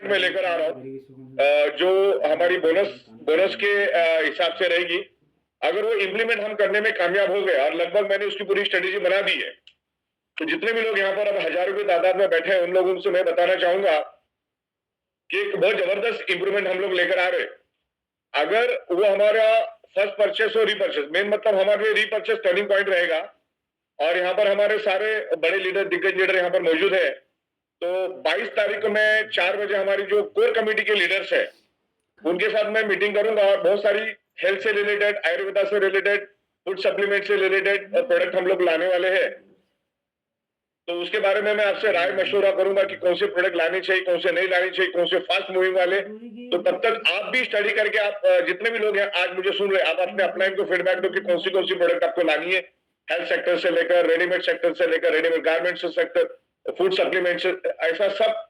मैं लेकर आ रहा हूँ जो हमारी बोनस बोनस के हिसाब से रहेगी। अगर वो इम्प्लीमेंट हम करने में कामयाब हो गए और लगभग मैंने उसकी पूरी स्ट्रेटेजी बना दी है, तो जितने भी लोग यहाँ पर अब हजारों की तादाद में बैठे हैं उन लोगों से मैं बताना चाहूंगा कि एक बहुत जबरदस्त इंप्रूवमेंट हम लोग लेकर आ रहे हैं। अगर वो हमारा फर्स्ट परचेस और रीपरचेस, मेन मतलब हमारे लिए रीपरचेस टर्निंग पॉइंट रहेगा और यहाँ पर हमारे सारे बड़े लीडर, दिग्गज लीडर यहाँ पर मौजूद है। तो 22 तारीख को मैं 4 बजे हमारी जो कोर कमेटी के लीडर्स है उनके साथ मैं मीटिंग करूंगा और बहुत सारी हेल्थ से रिलेटेड, आयुर्वेदा से रिलेटेड, फूड सप्लीमेंट से रिलेटेड प्रोडक्ट हम लोग लाने वाले हैं। तो उसके बारे में मैं आपसे राय मशवरा करूंगा कि कौन से प्रोडक्ट लाने चाहिए, कौन से नहीं लाने चाहिए, कौन से फास्ट मूविंग वाले। तो तब तक आप भी स्टडी करके आप जितने भी लोग हैं आज मुझे सुन रहे हैं, आप अपने अपना इनको फीडबैक दो कि कौन सी प्रोडक्ट आपको लानी है। हेल्थ सेक्टर से लेकर रेडीमेड सेक्टर से लेकर readymade garments sector, food supplements, ऐसा सब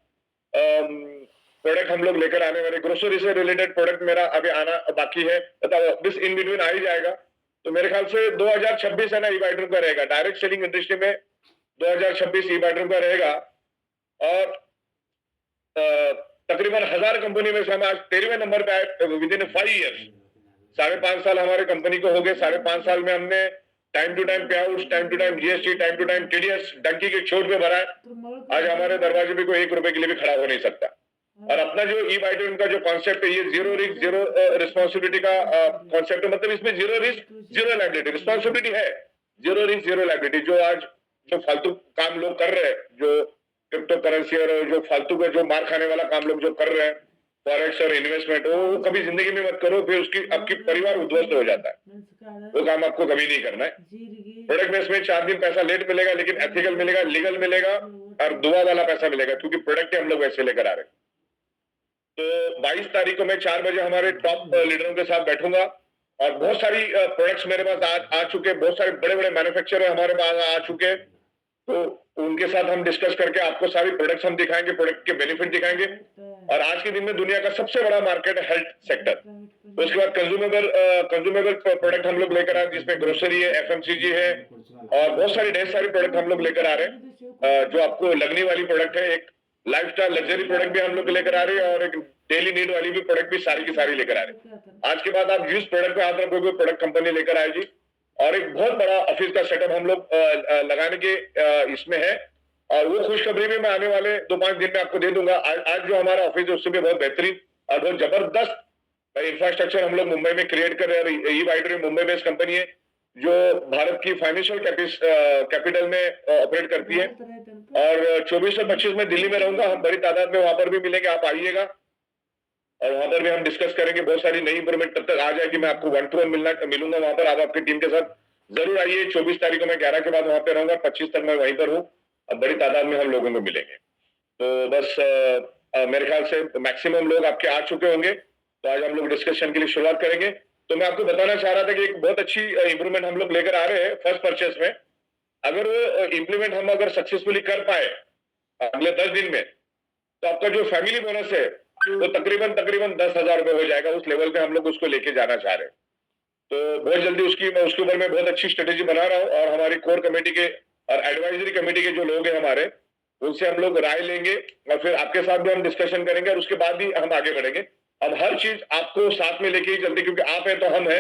प्रोडक्ट हम लोग लेकर आने वाले। ग्रोसरी से रिलेटेड प्रोडक्ट मेरा अभी आना बाकी है, दिस इन बिटवीन आ ही जाएगा। तो मेरे ख्याल से 2026 है ना, ई बेडरूम का रहेगा डायरेक्ट सेलिंग इंडस्ट्री में। 2026 ई बेडरूम का रहेगा और तकरीबन 1000 कंपनी में से हम आज 13वें नंबर पे आए विद इन 5 इयर्स। 5.5 साल हमारे कंपनी को हो गए। 5.5 साल में हमने time to time pay out, time to time GST, time to time TDS डंकी के छोड़ पे भरा है। आज हमारे दरवाजे पे कोई 1 रुपए के लिए भी खड़ा हो नहीं सकता। और अपना जो ई बाइटोन का जो कॉन्सेप्ट है, ये जीरो रिस्क जीरो रिस्पॉन्सिबिलिटी का कॉन्सेप्ट है। मतलब इसमें zero risk zero liability, responsibility है, जीरो रिस्क जीरो लायबिलिटी। जो आज जो फालतू काम लोग कर रहे हैं, जो क्रिप्टो करेंसी और जो फालतू का जो मार खाने वाला काम लोग जो कर रहे हैं, फॉरेक्स और इन्वेस्टमेंट, वो कभी जिंदगी में मत करो, फिर उसकी आपकी परिवार उद्ध्वस्त हो जाता है। वो काम आपको कभी नहीं करना है। प्रोडक्ट बेस में 4 दिन पैसा लेट मिलेगा, लेकिन एथिकल मिलेगा, लीगल मिलेगा और दुआ वाला पैसा मिलेगा, क्योंकि प्रोडक्ट हम लोग वैसे लेकर आ रहे हैं। तो 22 तारीख को मैं 4 बजे हमारे टॉप लीडरों के साथ बैठूंगा और बहुत सारी प्रोडक्ट्स मेरे पास आ चुके हैं। बहुत सारे बड़े बड़े मैन्युफैक्चरर हमारे पास आ चुके हैं। तो उनके साथ हम डिस्कस करके आपको सारी प्रोडक्ट्स हम दिखाएंगे, प्रोडक्ट के बेनिफिट दिखाएंगे। और आज के दिन में दुनिया का सबसे बड़ा मार्केट है हेल्थ सेक्टर। तो उसके बाद कंज्यूमेबल प्रोडक्ट हम लोग लेकर आ रहे हैं, जिसमें ग्रोसरी है, एफएमसीजी है और बहुत सारी ढेर सारी प्रोडक्ट हम लोग लेकर आ रहे हैं जो आपको लगने वाली प्रोडक्ट है। एक लाइफस्टाइल लग्जरी प्रोडक्ट भी हम लोग लेकर आ रहे हैं और एक डेली नीड वाली भी प्रोडक्ट भी सारी की सारी लेकर आ रहे हैं। आज के बाद आप जिस प्रोडक्ट पे हाथ रखोगे प्रोडक्ट कंपनी लेकर आएगी। और एक बहुत बड़ा ऑफिस का सेटअप हम लोग लगाने के इसमें है और वो खुशखबरी भी मैं आने वाले 2-5 दिन में आपको दे दूंगा। आज जो हमारा ऑफिस है उससे भी बहुत बेहतरीन और बहुत जबरदस्त इंफ्रास्ट्रक्चर हम लोग मुंबई में क्रिएट कर रहे हैं। ई बाइटरी मुंबई बेस्ड कंपनी है जो भारत की फाइनेंशियल कैपिटल में ऑपरेट करती है। और 24 और 25 में दिल्ली में रहूंगा, हम बड़ी तादाद में वहां पर भी मिलेंगे, आप आइएगा और वहां पर भी हम डिस्कस करेंगे। बहुत सारी नई इंप्रूवमेंट तब तक आ जाएगी, मैं आपको 1 to 1 मिलूंगा वहां पर। आप आपकी टीम के साथ जरूर आइए। 24 तारीख को मैं 11 के बाद वहां पे रहूंगा, 25 तक मैं वहीं पर हूँ। अब बड़ी तादाद में हम लोगों को मिलेंगे। तो बस मेरे ख्याल से मैक्सिमम लोग आपके आ चुके होंगे, तो आज हम लोग डिस्कशन के लिए शुरुआत करेंगे। तो मैं आपको बताना चाह रहा था कि एक बहुत अच्छी इंप्रूवमेंट हम लोग लेकर आ रहे हैं फर्स्ट परचेस में। अगर वो इंप्लीमेंट हम अगर सक्सेसफुली कर पाए अगले 10 दिन में, तो आपका जो फैमिली बोनस है वो तकरीबन तकरीबन 10,000 रुपए हो जाएगा। उस लेवल पे हम लोग उसको लेके जाना चाह रहे हैं। तो बहुत जल्दी उसके ऊपर मैं बहुत अच्छी स्ट्रेटेजी बना रहा हूँ और हमारी कोर कमेटी के और एडवाइजरी कमेटी के जो लोग हैं हमारे, उनसे हम लोग राय लेंगे और फिर आपके साथ भी हम डिस्कशन करेंगे और उसके बाद ही हम आगे बढ़ेंगे। अब हर चीज आपको साथ में लेके ही चलती, क्योंकि आप है तो हम है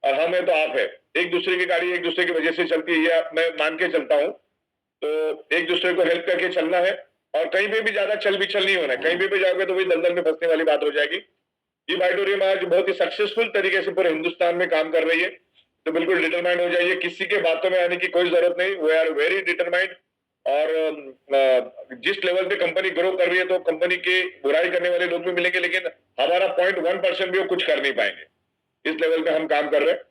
और हम है तो आप है। एक दूसरे की गाड़ी एक दूसरे की वजह से चलती है, ये मैं मान के चलता हूँ। तो एक दूसरे को हेल्प करके चलना है और कहीं पे भी ज्यादा चल नहीं होना है। कहीं पे भी जाओगे तो वही दलदल में फंसने वाली बात हो जाएगी। ये बाइटोरियम आज बहुत ही सक्सेसफुल तरीके से पूरे हिंदुस्तान में काम कर रही है। तो बिल्कुल डिटरमाइंड हो जाइए, किसी के बातों में आने की कोई जरूरत नहीं। We are very determined. और जिस लेवल पे कंपनी ग्रो कर रही है, तो कंपनी की बुराई करने वाले लोग भी मिलेंगे, लेकिन हमारा 0.1% भी वो कुछ कर नहीं पाएंगे। इस लेवल पे हम काम कर रहे हैं।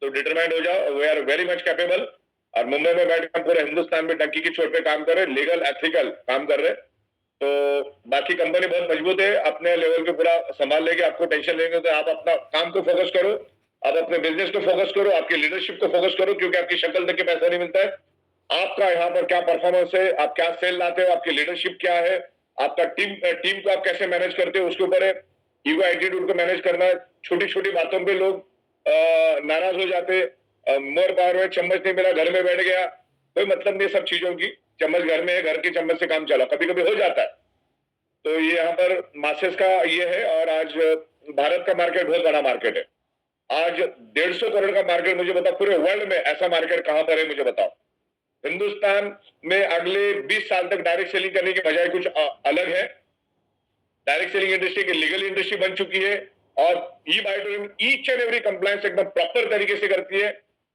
तो डिटरमाइंड हो जाओ, we are very much capable. और मुंबई में बैठ कर पूरे हिंदुस्तान में टंकी की चोट पे काम कर रहे, लीगल एथिकल काम कर रहे। तो बाकी कंपनी बहुत मजबूत है, अपने लेवल पे पूरा संभाल लेंगे। आपको टेंशन लेंगे तो आप अपना काम को फोकस करो, आप अपने बिजनेस को फोकस करो, आपकी लीडरशिप को फोकस करो, क्योंकि आपकी शक्ल देख के पैसा नहीं मिलता है। आपका यहाँ पर क्या परफॉर्मेंस है, आप क्या सेल लाते हो, आपकी लीडरशिप क्या है, आपका टीम को आप कैसे मैनेज करते हो, उसके ऊपर है। ईगो एटीट्यूड को मैनेज करना। छोटी छोटी बातों पे लोग नाराज हो जाते। मोर पावर में चम्मच नहीं मिला, घर में बैठ गया, कोई मतलब नहीं सब चीजों की। चम्मच घर में है, घर की चम्मच से काम चला, कभी कभी हो जाता है। तो ये यहाँ पर मासेस का ये है। और आज भारत का मार्केट बहुत बड़ा मार्केट है। आज 150 करोड़ का मार्केट, मुझे बताओ पूरे वर्ल्ड में ऐसा मार्केट कहां पर है, मुझे बताओ। हिंदुस्तान में अगले 20 साल तक डायरेक्ट सेलिंग करने के बजाय कुछ अलग है। डायरेक्ट सेलिंग इंडस्ट्री की लीगल इंडस्ट्री बन चुकी है और ई बायोटोरियम ईच एंड एवरी कंप्लायंस एकदम प्रॉपर तरीके से करती है।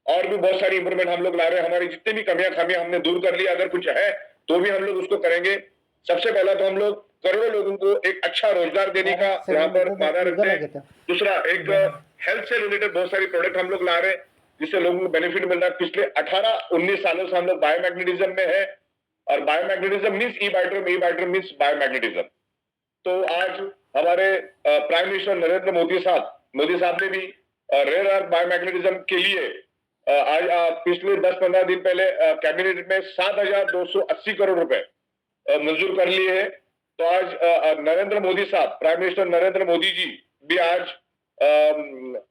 और भी बहुत सारी इंप्रूवमेंट हम लोग ला रहे हैं। हमारी जितनी भी कमियां खामियां हमने दूर कर ली, अगर कुछ है तो भी हम लोग उसको करेंगे। सबसे पहला तो हम लोग करोड़ों लोगों को एक अच्छा रोजगार देने का यहाँ पर वादा रखते हैं। दूसरा, एक हेल्थ से रिलेटेड बहुत सारी प्रोडक्ट हम लोग ला रहे हैं जिससे लोगों को बेनिफिट मिल रहा है। पिछले 18-19 सालों से हम लोग बायोमैग्नेटिज्म में है। और biomagnetism means E Biotorium means biomagnetism. तो आज हमारे प्राइम मिनिस्टर नरेंद्र मोदी साहब ने भी रेयर अर्थ बायोमैग्नेटिज्म के लिए आज पिछले 10-15 दिन पहले कैबिनेट में 7,280 करोड़ रुपए मंजूर कर लिए हैं। तो आज नरेंद्र मोदी साहब, प्राइम मिनिस्टर नरेंद्र मोदी जी भी आज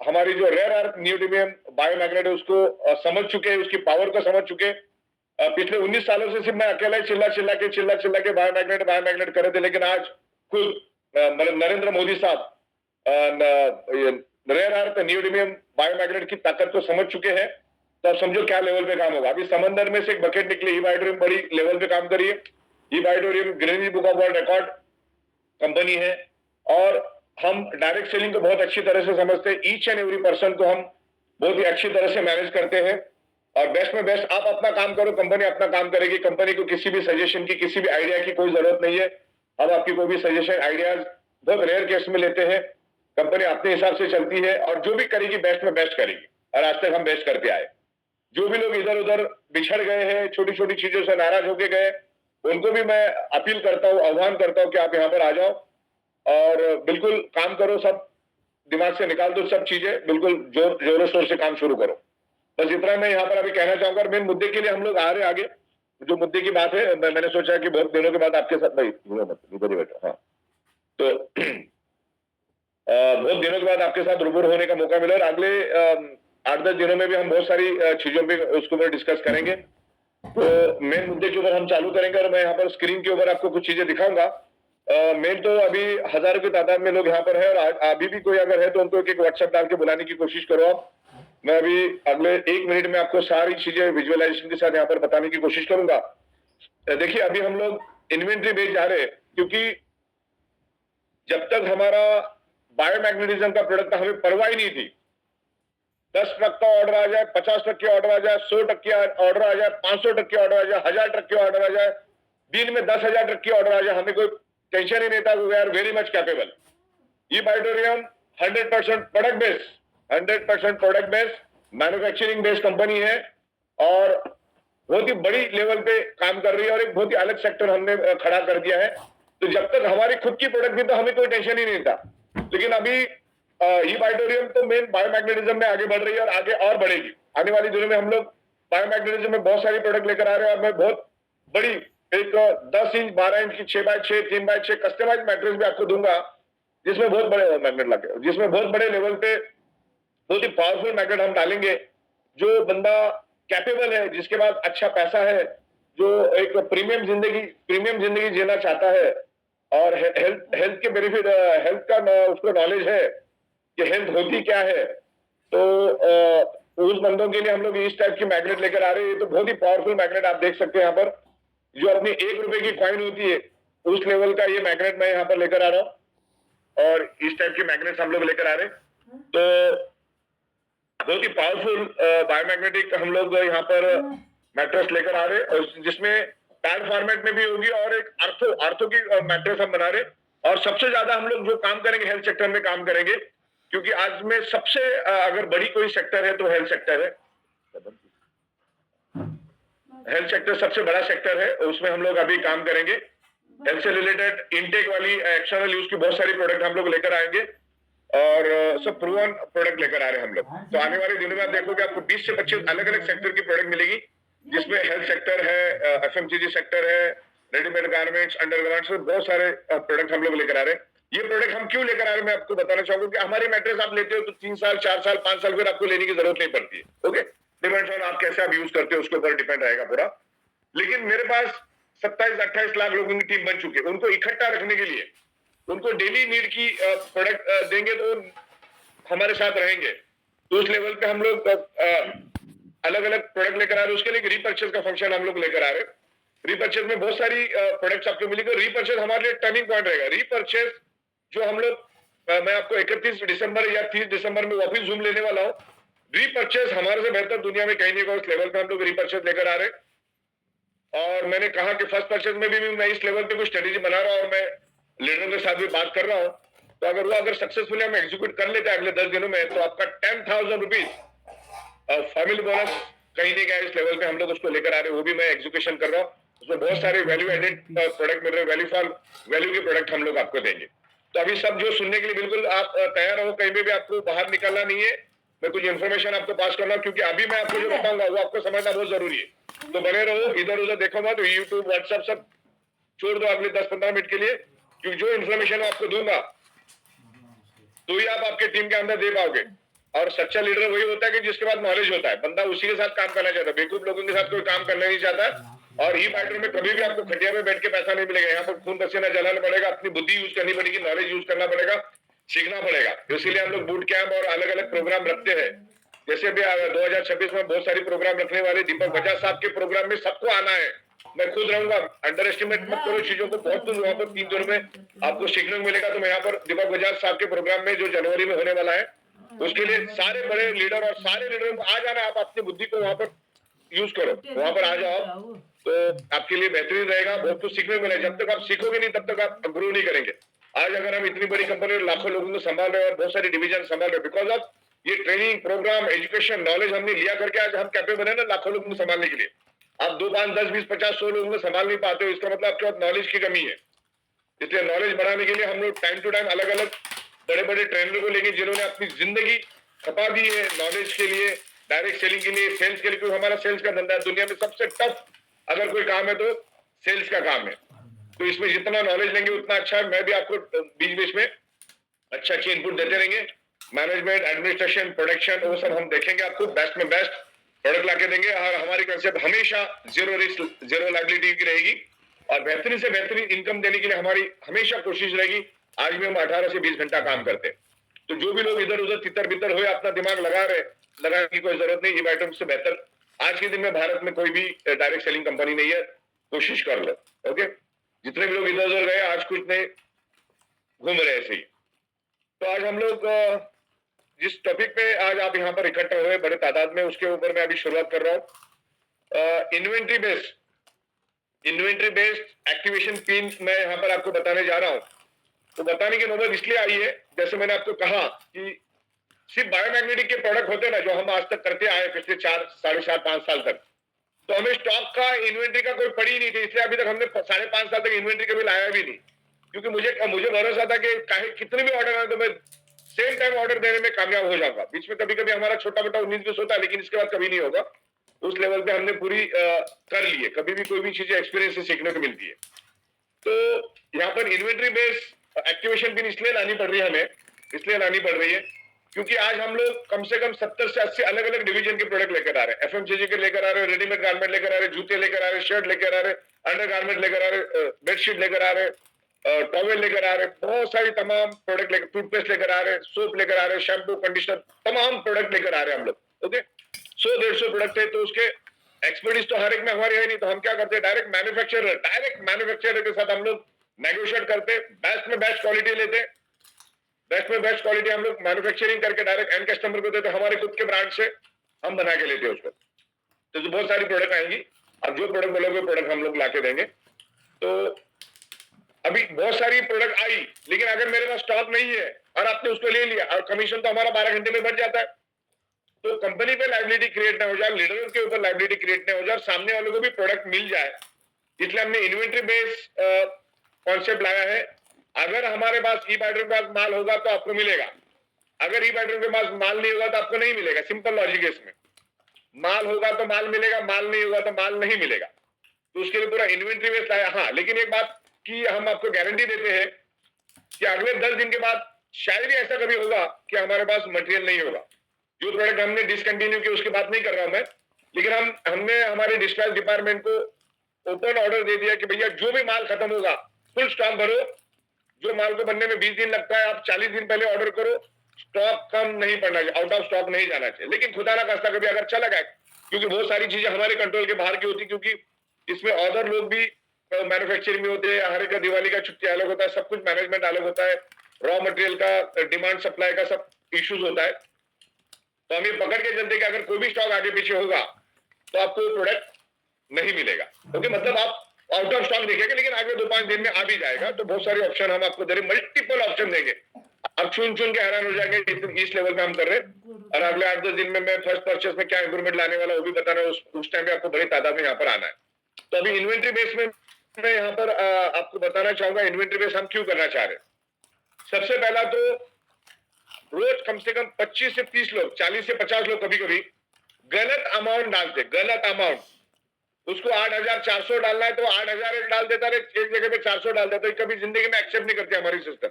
हमारी जो रेयर अर्थ नियोडिमियम बायोमैग्नेट है उसको समझ चुके हैं, उसकी पावर को समझ चुके हैं। पिछले 19 सालों से सिर्फ मैं अकेला ही चिल्ला के बायोमैग्नेट कर रहे थे, लेकिन आज खुद नरेंद्र मोदी साहब रेयर अर्थ नियोडिमियम बायोमैग्नेट की ताकत को समझ चुके हैं। तो आप समझो क्या लेवल पे काम होगा। अभी समंदर में से एक बकेट निकली, ई बायोटोरियम बड़ी लेवल पे काम करिए। E Biotorium Guinness book of world record company है और हम डायरेक्ट सेलिंग को बहुत अच्छी तरह से समझते हैं। ईच एंड एवरी पर्सन को हम बहुत ही अच्छी तरह से मैनेज करते हैं। और बेस्ट में बेस्ट आप अपना काम करो, कंपनी अपना काम करेगी। कंपनी को किसी भी सजेशन की, किसी भी आइडिया की कोई जरूरत नहीं है। हम आपकी कोई भी सजेशन आइडियाज बहुत रेयर केस में लेते हैं। कंपनी अपने हिसाब से चलती है और जो भी करेगी बेस्ट में बेस्ट करेगी। और आज तक हम बेस्ट करते आए। जो भी लोग इधर उधर बिछड़ गए हैं, छोटी छोटी चीजों से नाराज होके गए, उनको भी मैं अपील करता हूँ, आह्वान करता हूँ कि आप यहाँ पर आ जाओ और बिल्कुल काम करो। सब दिमाग से निकाल दो, सब चीजें बिल्कुल जोरों शोर से काम शुरू करो। बस इतना मैं यहाँ पर अभी कहना चाहूंगा। मेन मुद्दे के लिए हम लोग आ रहे आगे। जो मुद्दे की बात है, मैंने सोचा कि बहुत दिनों के बाद आपके साथ, भाई इधर ही बैठो, हाँ, तो बहुत दिनों के बाद आपके साथ रूबरू होने का मौका मिला। और अगले 8-10 दिनों में भी हम बहुत सारी चीजों पे उसके ऊपर डिस्कस करेंगे। तो मेन मुद्दे के ऊपर हम चालू करेंगे और मैं यहाँ पर स्क्रीन के ऊपर आपको कुछ चीजें दिखाऊंगा। मेन तो अभी हजारों की तादाद में लोग यहाँ पर है और अभी भी कोई अगर है तो उनको एक व्हाट्सएप डाल के बुलाने की कोशिश करो आप। मैं अभी अगले 1 मिनट में आपको सारी चीजें विजुअलाइजेशन के साथ यहाँ पर बताने की कोशिश करूंगा। देखिए, अभी हम लोग इन्वेंट्री बेच जा रहे हैं क्योंकि जब तक हमारा बायोमैग्नेटिज्म का प्रोडक्ट था हमें परवाह ही नहीं थी। 10 ट्रक का ऑर्डर आ जाए, 50 ट्रक की ऑर्डर आ जाए, 100 ट्रक की ऑर्डर आ जाए, 500 ट्रक की ऑर्डर आ जाए, 1000 ट्रक की ऑर्डर आ जाए, दिन में 10,000 ट्रक की ऑर्डर आ जाए, हमें कोई टेंशन ही नहीं था। We are very much capable. ये बायोटोरियम 100% product based, 100% product based manufacturing based company है और बहुत ही बड़ी लेवल पे काम कर रही है और एक बहुत ही अलग सेक्टर हमने खड़ा कर दिया है। तो जब तक हमारी खुद की प्रोडक्ट थी तो हमें कोई टेंशन ही नहीं था, लेकिन अभी ये बायोटोरियम तो मेन बायोमैग्नेटिज्म में आगे बढ़ रही है और आगे और बढ़ेगी। आने वाली दिनों में हम लोग बायोमैग्नेटिज्म में बहुत सारी प्रोडक्ट लेकर आ रहे हैं और मैं बहुत बड़ी एक 10 इंच 12 इंच की 6x6 3x6 कस्टमाइज मैट्रेस भी आपको दूंगा जिसमें बहुत बड़े मैग्नेट लगे, जिसमें बहुत बड़े लेवल पे बहुत ही पावरफुल मैग्नेट हम डालेंगे। जो बंदा कैपेबल है, जिसके पास अच्छा पैसा है, जो एक प्रीमियम जिंदगी जीना चाहता है और हेल्थ के बेनिफिट, हेल्थ का उसको नॉलेज है कि हेल्थ होती क्या है, तो उस बंदों के लिए हम लोग इस टाइप की मैग्नेट लेकर आ रहे हैं। तो बहुत ही पावरफुल मैग्नेट आप देख सकते हैं यहाँ पर, जो अपनी 1 रुपए की कॉइन होती है उस लेवल का ये मैग्नेट मैं यहाँ पर लेकर आ रहा हूँ और इस टाइप के मैग्नेट हम लोग लेकर आ रहे हैं। तो बहुत ही पावरफुल बायोमैग्नेटिक हम लोग यहाँ पर मैट्रेस लेकर आ रहे हैं और जिसमें पैड फॉर्मेट में भी होगी और एक आर्थो की मैट्रेस हम बना रहे। और सबसे ज्यादा हम लोग जो काम करेंगे हेल्थ सेक्टर में काम करेंगे, क्योंकि आज में सबसे अगर बड़ी कोई सेक्टर है तो हेल्थ सेक्टर है। हेल्थ सेक्टर सबसे बड़ा सेक्टर है, उसमें हम लोग अभी काम करेंगे। हेल्थ से रिलेटेड इनटेक वाली एक्सटर्नल यूज की बहुत सारी प्रोडक्ट हम लोग लेकर आएंगे और सब प्रूवन प्रोडक्ट लेकर आ रहे हैं हम लोग। तो आने वाले दिनों में आप देखोगे आपको 20 से 25 अलग अलग सेक्टर की प्रोडक्ट मिलेगी, जिसमें हेल्थ सेक्टर है, एफएमसीजी सेक्टर है, रेडीमेड गारमेंट्स, अंडरगारमेंट्स, बहुत सारे प्रोडक्ट हम लोग लेकर आ रहे हैं। ये प्रोडक्ट हम क्यों लेकर आ रहे हैं मैं आपको बताना चाहूंगा कि हमारी मैट्रेस आप लेते हो तो 3 साल 4 साल 5 साल फिर आपको लेने की जरूरत नहीं पड़ती है। ओके, डिपेंड्स ऑन आप कैसे आप यूज करते हो उसके ऊपर डिपेंड रहेगा पूरा। लेकिन मेरे पास 27-28 लाख लोगों की टीम बन चुकी है। उनको इकट्ठा रखने के लिए, उनको डेली नीड की प्रोडक्ट देंगे तो हमारे साथ रहेंगे। तो उस लेवल पे हम लोग अलग अलग प्रोडक्ट लेकर आ रहे हैं। उसके लिए रीपर्चेज का फंक्शन हम लोग लेकर आ रहे हैं। रीपर्चेज में बहुत सारी प्रोडक्ट्स आपको मिलेंगे। रीपर्चेज हमारे लिए टर्निंग पॉइंट रहेगा। रीपर्चेज जो हम लोग मैं आपको 31 दिसंबर या 30 दिसंबर में वापस जूम लेने वाला हूँ। रीपर्चेज हमारे से बेहतर दुनिया में कहीं नहीं होगा। उस लेवल पे हम लोग रीपर्चेज लेकर आ रहे हैं। और मैंने कहा कि फर्स्ट परचेज में भी मैं इस लेवल पे कुछ स्ट्रेटेजी बना रहा हूं और मैं लीडरों के साथ भी बात कर रहा हूं। तो अगर सक्सेसफुली हम एग्जीक्यूट कर लेते हैं अगले 10 दिनों में, तो आपका 10,000 रुपीज फैमिली बोनस कहीं नहीं गया। इस लेवल पे हम लोग उसको लेकर आ रहे हैं। वो भी मैं एग्जीक्यूशन कर रहा हूँ। उसमें बहुत सारे वैल्यू एडेड प्रोडक्ट मिल रहे हैं। वैल्यू के प्रोडक्ट हम लोग आपको देंगे। तो अभी सब जो सुनने के लिए बिल्कुल आप तैयार हो। कहीं भी आपको बाहर निकलना नहीं है। मैं कुछ इन्फॉर्मेशन आपको पास करना, क्योंकि अभी मैं आपको जो बताऊंगा वो आपको समझना बहुत जरूरी है। तो बने रहो, इधर उधर देखो मत। यूट्यूब व्हाट्सएप सब छोड़ दो अगले 10-15 मिनट के लिए, क्योंकि जो इन्फॉर्मेशन आपको दूंगा तो ही आप आपके टीम के अंदर दे पाओगे। और सच्चा लीडर वही होता है कि जिसके पास नॉलेज होता है। बंदा उसी के साथ काम करना चाहता है। बेवकूफ लोगों के साथ कोई काम करना नहीं चाहता। और ई फाइटर में कभी भी आपको खटिया में बैठ के पैसा नहीं मिलेगा। यहाँ पर खून पसीना जलाना पड़ेगा, अपनी बुद्धि यूज करनी पड़ेगी, नॉलेज यूज करना पड़ेगा, सीखना पड़ेगा। इसीलिए हम लोग बूट कैंप और अलग अलग प्रोग्राम रखते हैं। जैसे भी 2026 में बहुत सारी प्रोग्राम रखने वाले। दीपक बजाज साहब के प्रोग्राम में सबको आना है। मैं खुद रहूंगा। अंडर एस्टिमेट मत करो चीजों को। बहुत कुछ वहां पर 3 दिनों में आपको सीखने को मिलेगा। तो मैं यहाँ पर दीपक बजाज साहब के प्रोग्राम में जो जनवरी में होने वाला है, उसके लिए सारे बड़े लीडर और सारे लीडरों को आ जाना। आप अपनी बुद्धि को वहां पर यूज करो, वहां पर आ जाओ, तो आपके लिए बेहतरीन रहेगा। बहुत कुछ सीखने को मिलेगा। जब तक आप सीखोगे नहीं तब तक आप ग्रो नहीं करेंगे। आज अगर हम इतनी बड़ी कंपनी लाखों लोगों को संभाल रहे हैं और बहुत सारी डिवीजन संभाल रहे हैं, बिकॉज ऑफ ये ट्रेनिंग प्रोग्राम, एजुकेशन, नॉलेज हमने लिया करके आज हम कैपेबल है ना लाखों लोगों को संभालने के लिए। आप 2, 5, 10, 20, 50, 100 लोगों को संभाल नहीं पाते हो, इसका मतलब आपके पास नॉलेज की कमी है। इसलिए नॉलेज बढ़ाने के लिए हम लोग टाइम टू टाइम अलग अलग बड़े बड़े ट्रेनर को लेंगे, जिन्होंने अपनी जिंदगी खपा दी है नॉलेज के लिए, डायरेक्ट सेलिंग के लिए, सेल्स के लिए। क्योंकि हमारा सेल्स का धंधा है। दुनिया में सबसे टफ अगर कोई काम है तो सेल्स का काम है। तो इसमें जितना नॉलेज लेंगे उतना अच्छा है। मैं भी आपको बीच बीच में अच्छा अच्छी इनपुट देते रहेंगे। मैनेजमेंट, एडमिनिस्ट्रेशन, प्रोडक्शन, वो सब हम देखेंगे। आपको बेस्ट में बेस्ट प्रोडक्ट लाके देंगे। और हमारी कंसेप्ट हमेशा जीरो रिस्क, जीरो लायबिलिटी की रहेगी। और बेहतरीन से बेहतरीन इनकम देने के लिए हमारी हमेशा कोशिश रहेगी। आज भी हम 18 से 20 घंटा काम करते हैं। तो जो भी लोग इधर उधर तितर बितर हुए अपना दिमाग लगाने की कोई जरूरत नहीं। ई से बेहतर आज के दिन में भारत में कोई भी डायरेक्ट सेलिंग कंपनी नहीं है। कोशिश कर लो। ओके, जितने भी लोग इधर उधर गए आज कुछ नहीं घूम रहे ऐसे ही। तो आज हम लोग जिस टॉपिक पे आज आप यहाँ पर इकट्ठे हुए बड़े तादाद में, उसके ऊपर मैं अभी शुरुआत कर रहा हूँ। इन्वेंट्री बेस्ड एक्टिवेशन पिन मैं यहाँ पर आपको बताने जा रहा हूँ। तो बताने की नौबत इसलिए आई है, जैसे मैंने आपको कहा कि सिर्फ बायोमैग्नेटिक के प्रोडक्ट होते हैं ना, जो हम आज तक करते आए पिछले 4, 4.5, 5 साल तक, तो हमें स्टॉक का, इन्वेंट्री का कोई पड़ी नहीं थी। इसलिए अभी तक हमने 5.5 साल तक इन्वेंट्री कभी लाया भी नहीं। क्योंकि मुझे भरोसा था कि कितने भी ऑर्डर आए तो मैं सेम टाइम ऑर्डर देने में कामयाब हो जाऊंगा। बीच में कभी कभी हमारा छोटा मोटा 19-20 होता है, लेकिन इसके बाद कभी नहीं होगा। उस लेवल पे हमने पूरी कर ली है। कभी भी कोई भी चीजें एक्सपीरियंस से सीखने को मिलती है। तो यहाँ पर इन्वेंट्री बेस्ड एक्टिवेशन पिन इसलिए लानी पड़ रही है हमें, इसलिए लानी पड़ रही है क्योंकि आज हम लोग कम से कम 70 से 80 अलग अलग डिवीजन के प्रोडक्ट लेकर आ रहे हैं। एफएमसीजी के लेकर आ रहे हैं, रेडीमेड गारमेंट लेकर आ रहे हैं, जूते लेकर आ रहे हैं, शर्ट लेकर आ रहे हैं, अंडर गारमेंट लेकर आ रहे हैं, बेडशीट लेकर आ रहे हैं, टॉवेल लेकर आ रहे हैं, बहुत सारी तमाम प्रोडक्ट लेकर, टूथपेस्ट लेकर आ रहे हैं, सोप लेकर आ रहे हैं, शैम्पू, कंडीशनर, तमाम प्रोडक्ट लेकर आ रहे हैं हम लोग। ओके, 100-150 प्रोडक्ट है। तो उसके एक्सपर्टीज तो हर एक में हमारी है नहीं। तो हम क्या करते हैं, डायरेक्ट मैन्युफैक्चरर के साथ हम लोग नेगोशिएट करते, बेस्ट में बेस्ट क्वालिटी लेते, बेस्ट में बेस्ट क्वालिटी हम लोग मैन्युफैक्चरिंग करके डायरेक्ट एंड कस्टमर को देते। हमारे खुद के ब्रांड से हम बना के लेते हैं उसको। तो बहुत सारी प्रोडक्ट आएंगी। अब जो प्रोडक्ट बोलोगे प्रोडक्ट हम लोग लाके देंगे। तो अभी बहुत सारी प्रोडक्ट आई, लेकिन अगर मेरे पास स्टॉक नहीं है और आपने उसको ले लिया और कमीशन तो हमारा 12 घंटे में बढ़ जाता है, तो कंपनी पे लायबिलिटी क्रिएट ना हो जाए, लीडरों के ऊपर लायबिलिटी क्रिएट ना हो जाए, सामने वालों को भी प्रोडक्ट मिल जाए। इसलिए हमने इन्वेंट्री बेस्ड कॉन्सेप्ट लाया है। अगर हमारे पास ई बाइटर के पास माल होगा तो आपको मिलेगा, अगर ई बाइटर के पास माल नहीं होगा तो आपको नहीं मिलेगा। सिंपल लॉजिक है इसमें। माल होगा तो माल मिलेगा, माल नहीं होगा तो माल नहीं मिलेगा। तो उसके लिए पूरा इन्वेंट्री बेस्ड लाया। हाँ, लेकिन एक बात की हम आपको गारंटी देते हैं कि अगले 10 दिन के बाद शायद ही ऐसा कभी होगा कि हमारे पास मटेरियल नहीं होगा। जो प्रोडक्ट हमने डिसकंटिन्यू किया उसकी बात नहीं कर रहा हूं मैं, लेकिन हमने हमारे डिस्पैच डिपार्टमेंट को ओपन ऑर्डर दे दिया कि भैया जो भी माल खत्म होगा फुल स्टॉक भरो, जो माल को बनने में 20 दिन लगता है आप 40 दिन पहले ऑर्डर करो, स्टॉक कम नहीं पड़ना चाहिए, आउट ऑफ स्टॉक नहीं जाना चाहिए। लेकिन खुदा ना खास्ता कभी अगर चला गया, क्योंकि बहुत सारी चीजें हमारे कंट्रोल के बाहर की होती, क्योंकि इसमें अदर लोग भी मैन्युफैक्चरिंग में होते हैं, हर का दिवाली का छुट्टी अलग होता है, सब कुछ मैनेजमेंट अलग होता है, रॉ मटेरियल का डिमांड सप्लाई का सब इश्यूज होता है। तो हम ये पकड़ के चलते कि अगर कोई भी स्टॉक आगे पीछे होगा तो आपको प्रोडक्ट नहीं मिलेगा, क्योंकि मतलब आप आउट ऑफ स्टॉक देखेंगे लेकिन आगे 2-5 दिन में आ भी जाएगा। तो बहुत सारे ऑप्शन हम आपको दे रहे, मल्टीपल ऑप्शन देंगे, आप चुन चुन के हैरान हो जाएंगे इस लेवल पे हम कर रहे हैं। और अगले 8-10 दिन में मैं फर्स्ट परचेस में क्या इंप्रूवमेंट लाने वाला वो भी बताना है, उस टाइम पे आपको बड़ी तादाद में यहाँ पर आना है। तो अभी इन्वेंट्री बेस में मैं यहाँ पर आपको बताना चाहूंगा इन्वेंट्री बेस हम क्यों करना चाह रहे हैं। सबसे पहला तो रोज कम से कम 25 से 30 लोग, 40 से 50 लोग कभी कभी गलत अमाउंट डालते, गलत अमाउंट, उसको 8,400 डालना है तो 8,000 एक डाल देता है, एक जगह पे 400 डाल देता है। कभी जिंदगी में एक्सेप्ट नहीं करती हमारी सिस्टम।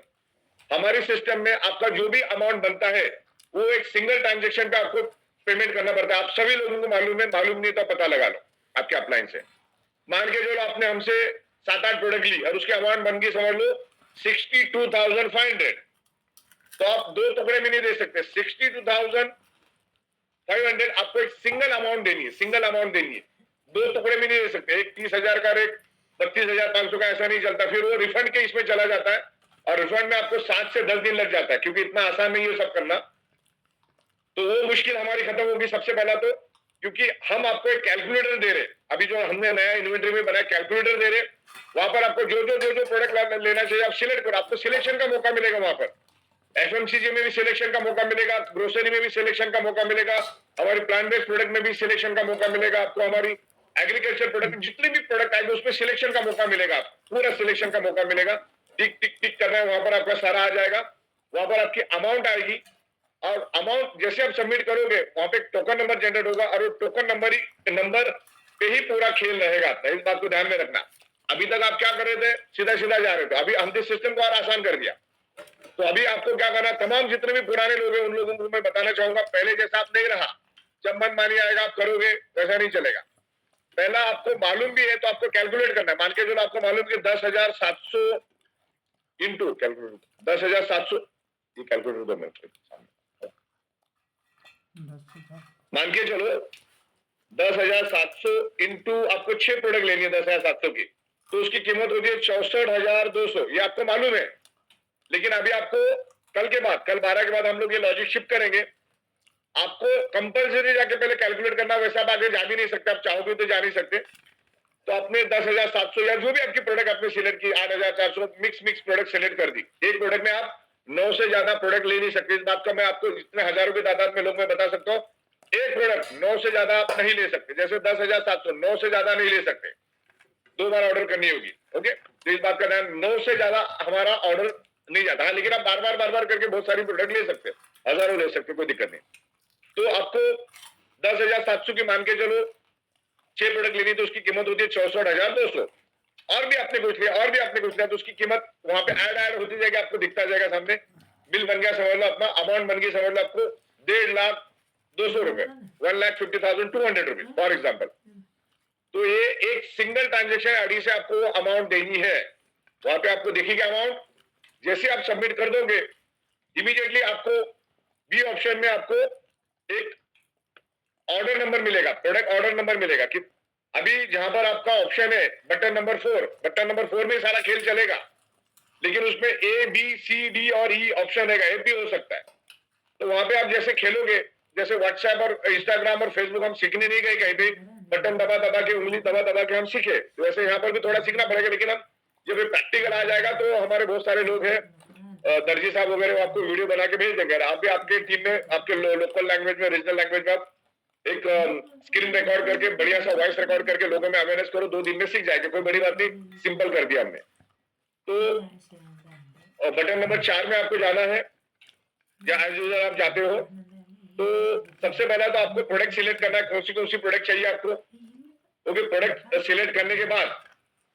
हमारी सिस्टम में आपका जो भी अमाउंट बनता है वो एक सिंगल ट्रांजेक्शन पे आपको पेमेंट करना पड़ता है। आप सभी लोगों को मालूम है, मालूम नहीं तो पता लगा लो आपके अपलाइन से। मान के जो आपने हमसे 7-8 प्रोडक्ट ली और उसकी अमाउंट बन गई समझ लो 62,500, तो आप दो टुकड़े में नहीं दे सकते। 62,500 आपको एक सिंगल अमाउंट देनी है, सिंगल अमाउंट देनी है, दो टुकड़े में नहीं दे सकते। एक 30,000 का, एक 32,500 का, ऐसा नहीं चलता। फिर वो रिफंड के इसमें चला जाता है और रिफंड में आपको 7 से 10 दिन लग जाता है, क्योंकि इतना आसान नहीं है सब करना। तो वो मुश्किल हमारी खत्म होगी सबसे पहला तो, क्योंकि हम आपको एक कैलकुलेटर दे रहे, अभी जो हमने नया इन्वेंटरी में बनाया कैलकुलेटर दे रहे, वहां पर आपको जो प्रोडक्ट लेना चाहिए आप सिलेक्ट करो, आपको सिलेक्शन का मौका मिलेगा। वहां पर एफएमसीजी में भी सिलेक्शन का मौका मिलेगा, ग्रोसरी में भी सिलेक्शन का मौका मिलेगा, हमारी प्लांट बेस्ड प्रोडक्ट में भी सिलेक्शन का मौका मिलेगा आपको, हमारी एग्रीकल्चर प्रोडक्ट जितने भी प्रोडक्ट आएंगे उसमें सिलेक्शन का मौका मिलेगा, पूरा सिलेक्शन का मौका मिलेगा। टिक टिक टिक करना है, वहां पर आपका सारा आ जाएगा, वहां पर आपकी अमाउंट आएगी और अमाउंट जैसे आप सबमिट करोगे वहां पे टोकन नंबर जनरेट होगा और वो टोकन नंबर पे ही पूरा खेल रहेगा। इस बात को ध्यान में रखना। अभी तक आप क्या कर रहे थे, सीधा सीधा जा रहे थे, अभी हमने सिस्टम को और आसान कर दिया। तो अभी आपको क्या करना, तमाम जितने भी पुराने लोग हैं उन लोगों को मैं बताना चाहूंगा, पहले जैसा आप नहीं रहा, जब मन मानी आएगा आप करोगे वैसा नहीं चलेगा। पहला आपको मालूम भी है तो आपको कैलकुलेट करना है। मान के जो आपको मालूम कि 10,700 इंटू कैलकुलेटर 10,700, ये कैलकुलेटर दो मेरे मान के चलो 10,700 इंटू आपको 6 प्रोडक्ट लेनी है 10,700 की, तो उसकी कीमत होती है 64,200। ये आपको मालूम है, लेकिन अभी आपको कल 12 के बाद हम लोग ये लॉजिक शिफ्ट करेंगे। आपको कंपल्सरी जाके पहले कैलकुलेट करना, वैसा आप आगे जा भी नहीं सकते, आप चाहोगे तो जा नहीं सकते। तो आपने 10,700 या जो भी आपकी प्रोडक्ट आपने सिलेक्ट की 8,400 मिक्स प्रोडक्ट सिलेक्ट कर दी। एक प्रोडक्ट में आप 9 से ज्यादा प्रोडक्ट ले नहीं सकते। इस बात का मैं आपको इतने हजारों की तादाद में लोग मैं बता सकता हूँ, एक प्रोडक्ट 9 से ज्यादा आप नहीं ले सकते। जैसे 10,700 9 से ज्यादा नहीं ले सकते, 2 बार ऑर्डर करनी होगी। ओके, तो इस बात का ध्यान, 9 से ज्यादा हमारा ऑर्डर नहीं जाता है, लेकिन आप बार बार करके बहुत सारी प्रोडक्ट ले सकते, हजारों ले सकते, कोई दिक्कत नहीं। तो आपको 10,700 की मान के चलो 6 प्रोडक्ट लेनी, तो उसकी कीमत होती है 64,200। और भी आपने कुछ लिया तो उसकी कीमत वहां पे ऐड होती जाएगी, आपको दिखता जाएगा सामने। बिल बन गया समझ लो, अपना अमाउंट बन गई समझ लो आपको 1,50,200 रुपए, 1,50,200 रुपीज फॉर एग्जाम्पल। तो ये एक सिंगल ट्रांजेक्शन आईडी से आपको अमाउंट देनी है, वहां पे आपको देखिएगा अमाउंट। जैसे आप सबमिट कर दोगे इमीडिएटली आपको बी ऑप्शन में आपको एक ऑर्डर नंबर मिलेगा, प्रोडक्ट ऑर्डर नंबर मिलेगा। कि अभी जहां पर आपका ऑप्शन है बटन नंबर 4 में सारा खेल चलेगा, लेकिन उसमें ए बी सी डी और ई ऑप्शन रहेगा, ए भी हो सकता है। तो वहां पे आप जैसे खेलोगे, जैसे व्हाट्सएप और इंस्टाग्राम और फेसबुक हम सीखने नहीं गए कहीं पे, बटन दबा के उंगली दबा के हम सीखे, तो वैसे यहाँ पर भी थोड़ा सीखना पड़ेगा। लेकिन हम जब प्रैक्टिकल आ जाएगा तो हमारे बहुत सारे लोग हैं, दर्जी साहब वगैरह, वो आपको वीडियो बना के भेज देंगे। आप भी आपके टीम में आपके लोकल लैंग्वेज में, रीजनल लैंग्वेज में आप एक स्क्रीन रिकॉर्ड करके बढ़िया सा वॉइस रिकॉर्ड करके लोगों में अवेयरनेस करो, 2 दिन में सीख जाएंगे, कोई बड़ी बात नहीं, सिंपल कर दिया हमने। तो बटन नंबर 4 में आपको जाना है, जहां एज यूजुअल आप जाते हो। तो सबसे पहला तो आपको प्रोडक्ट सिलेक्ट करना है, कौन सी प्रोडक्ट चाहिए आपको। ओके, प्रोडक्ट सिलेक्ट करने के बाद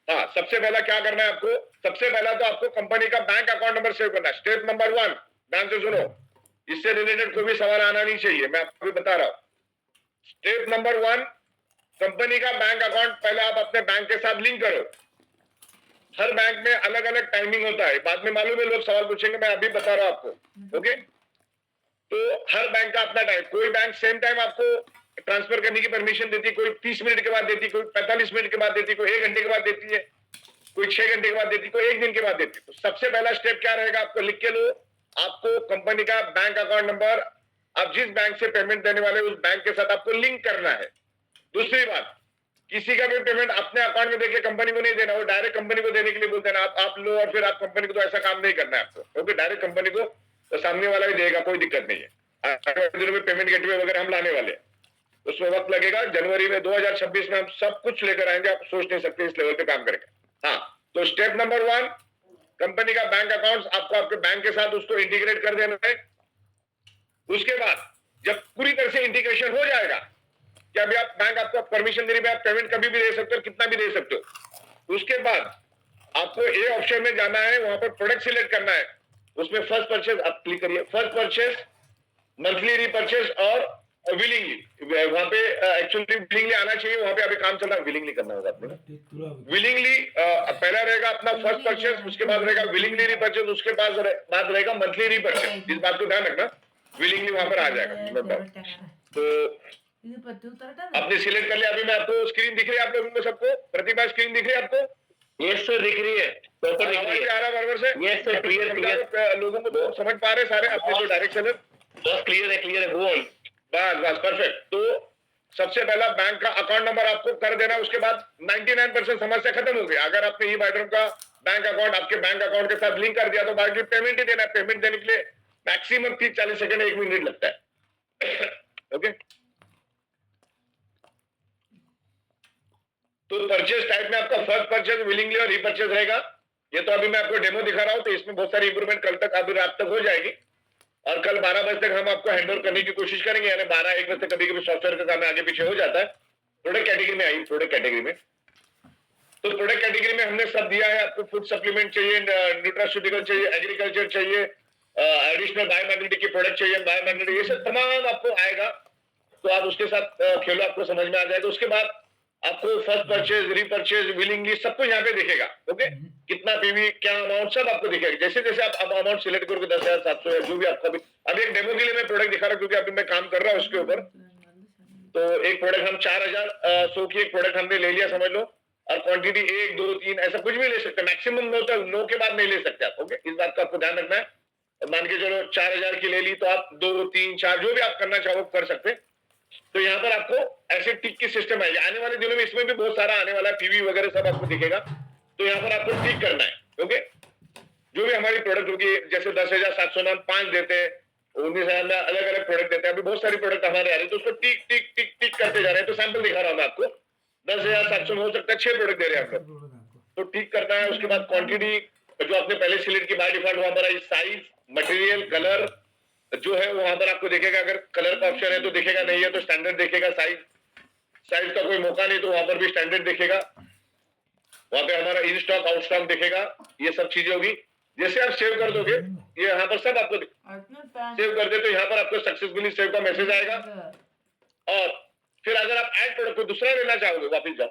हाँ, सबसे पहला क्या करना है आपको, सबसे पहला तो आपको कंपनी का बैंक अकाउंट नंबर सेव करना है। स्टेप नंबर 1, ध्यान से सुनो, इससे रिलेटेड कोई भी सवाल आना नहीं चाहिए, मैं आपको भी बता रहा हूं। स्टेप नंबर 1, कंपनी का बैंक अकाउंट पहले आप अपने बैंक के साथ लिंक करो। हर बैंक में अलग अलग टाइमिंग होता है, बाद में मालूम है लोग सवाल पूछेंगे, मैं अभी बता रहा हूं आपको। ओके, तो हर बैंक का अपना टाइम, कोई बैंक सेम टाइम आपको ट्रांसफर करने की परमिशन देती है, कोई 30 मिनट के बाद देती है, कोई 45 मिनट के बाद देती है, कोई 1 घंटे के बाद देती है, कोई 6 घंटे के बाद देती है, कोई 1 दिन के बाद देती है। तो सबसे पहला स्टेप क्या रहेगा, आपको लिख के लो, आपको कंपनी का बैंक अकाउंट नंबर, आप जिस बैंक से पेमेंट देने वाले उस बैंक के साथ आपको लिंक करना है। दूसरी बात, किसी का भी पेमेंट अपने अकाउंट में देके कंपनी को नहीं देना, वो डायरेक्ट कंपनी को देने के लिए बोलते हैं आप लो और फिर आप कंपनी को, तो ऐसा काम नहीं करना है आपको, क्योंकि डायरेक्ट कंपनी को तो सामने वाला भी देगा, कोई दिक्कत नहीं है। दिनों में पेमेंट गेटवे वगैरह हम लाने वाले हैं, उसमें वक्त लगेगा। जनवरी में 2026 में हम सब कुछ लेकर आएंगे, आप सोच नहीं सकते इस लेवल पे काम करेंगे। हाँ, तो स्टेप नंबर 1, कंपनी का बैंक अकाउंट आपको आपके बैंक के साथ उसको इंटीग्रेट कर देना है। उसके बाद जब पूरी तरह से इंटीग्रेशन हो जाएगा कि अभी आप बैंक आपको परमिशन दे रही है, आप पेमेंट कभी भी दे सकते हो, कितना भी दे सकते हो। उसके बाद आपको ए ऑप्शन में जाना है, वहां पर प्रोडक्ट सिलेक्ट करना है, उसमें फर्स्ट परचेज आप क्लिक करिए, फर्स्ट परचेज, मंथली रीपर्चेज और विलिंगली। वहां पे एक्चुअली विलिंगली आना चाहिए, वहां पे अभी काम चल रहा है, विलिंगली करना होगा आपने। विलिंगली पहला रहेगा अपना फर्स्ट परचेज, उसके बाद रहेगा विलिंगली रीपर्चेज, उसके बाद रहेगा मंथली रीपर्चेज। इस बात को ध्यान रखना, विलिंगली वहां पर आ जाएगा। तो आपने सिलेक्ट कर लिया, अभी मैं आपको स्क्रीन दिख रही है आप लोगों को सबको, प्रतिभा स्क्रीन दिख रही है आपको? यस सर, दिख रही है, प्रॉपर दिख रही है। आ रहा बराबर से? यस सर, क्लियर लोगों को तो समझ पा रहे सारे अपने जो डायरेक्शन है? बस क्लियर है, गो ऑन। बस परफेक्ट। तो सबसे पहला बैंक का अकाउंट नंबर आपको कर देना, उसके बाद 99% समस्या खत्म हो गई। अगर आपने ई-बाइड्रम का बैंक अकाउंट आपके बैंक अकाउंट के साथ लिंक कर दिया तो बाकी पेमेंट ही देना है। पेमेंट देने के लिए मैक्सिमम 30-40 सेकंड 1 मिनट लगता है। ओके, तो परचेज टाइप में आपका फर्स्ट परचेज, विलिंगली और रीपरचेज रहेगा। ये तो अभी मैं आपको डेमो दिखा रहा हूं, तो इसमें बहुत सारी इंप्रूवमेंट कल तक, अभी रात तक हो जाएगी और कल 12 बजे तक हम आपको हैंडओवर करने की कोशिश करेंगे। यानी 12-1 बजे तक कभी कभी सॉफ्टवेयर का काम आगे पीछे हो जाता है। प्रोडक्ट कैटेगरी में आई, प्रोडक्ट कैटेगरी में, तो प्रोडक्ट कैटेगरी में हमने सब दिया है आपको। फूड सप्लीमेंट चाहिए, न्यूट्रास्यूटिकल चाहिए, एग्रीकल्चर चाहिए, एडिशनल बायोमैग्नेटिक की प्रोडक्ट चाहिए, बायोमैग्नेटिक, ये सब तमाम आपको आएगा। तो आप उसके साथ खेलो, आपको समझ में आ जाएगा। उसके बाद आपको फर्स्ट परचेज, रीपरचेज, विलिंगली सब कुछ यहाँ पे दिखेगा। ओके, कितना पीवी, क्या अमाउंट, सब आपको दिखेगा। जैसे जैसे आप अमाउंट सिलेक्ट करोगे 10,700 या जो भी आपका भी, अभी एक डेमो के लिए मैं प्रोडक्ट दिखा रहा हूँ क्योंकि अभी मैं काम कर रहा हूँ उसके ऊपर। तो एक प्रोडक्ट हम 4,100 की एक प्रोडक्ट हमने ले लिया समझ लो, और क्वांटिटी 1, 2, 3 ऐसा कुछ भी ले सकते हैं, मैक्सिमम 9 के बाद नहीं ले सकते आप। ओके, इस बात का आपको ध्यान रखना है। मान के चलो 4,000 की ले ली, तो आप 2, 3, 4 जो भी आप करना चाहो कर सकते हैं। तो यहाँ पर आपको ऐसे टिक की सिस्टम आएगी। आने वाले दिनों में इसमें भी बहुत सारा आने वाला है, पीवी वगैरह सब आपको दिखेगा। तो यहाँ पर आपको टिक करना है। ओके, जो भी हमारी प्रोडक्ट होगी, जैसे 10,700 में हम 5 देते हैं, 19,000 में अलग अलग प्रोडक्ट देते हैं। अभी बहुत सारी प्रोडक्ट हमारे आ रही है, तो उसको टिक टिक टिक टिक करते जा रहे हैं। तो सैंपल दिखा रहा हूँ मैं आपको, 10,700 में हो सकता है 6 प्रोडक्ट दे रहे हैं आपको, तो टिक करना है। उसके बाद क्वांटिटी जो आपने पहले सिलेक्ट की बाय डिफॉल्ट, वहां पर साइज, मटेरियल, कलर जो है वहां पर आपको दिखेगा। अगर कलर का ऑप्शन है तो दिखेगा, नहीं है तो स्टैंडर्ड दिखेगा। साइज का कोई मौका नहीं तो वहां पर भी स्टैंडर्ड दिखेगा। वहां पे हमारा इन स्टॉक, आउट स्टॉक दिखेगा। ये सब चीजें होगी। जैसे आप सेव कर दोगे, ये यहाँ पर सब आपको सेव कर दे तो यहाँ पर आपको सक्सेसफुली सेव का मैसेज आएगा। और फिर अगर आप ऐड प्रोडक्ट को दूसरा लेना चाहोगे, वापिस जाओ।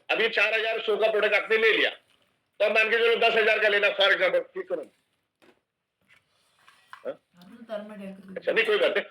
अभी 4,100 का प्रोडक्ट आपने ले लिया, तो अब मान के चलो 10,000 का लेना फॉर एग्जाम्पल, क्लिक करो। अच्छा, नहीं कोई बात नहीं।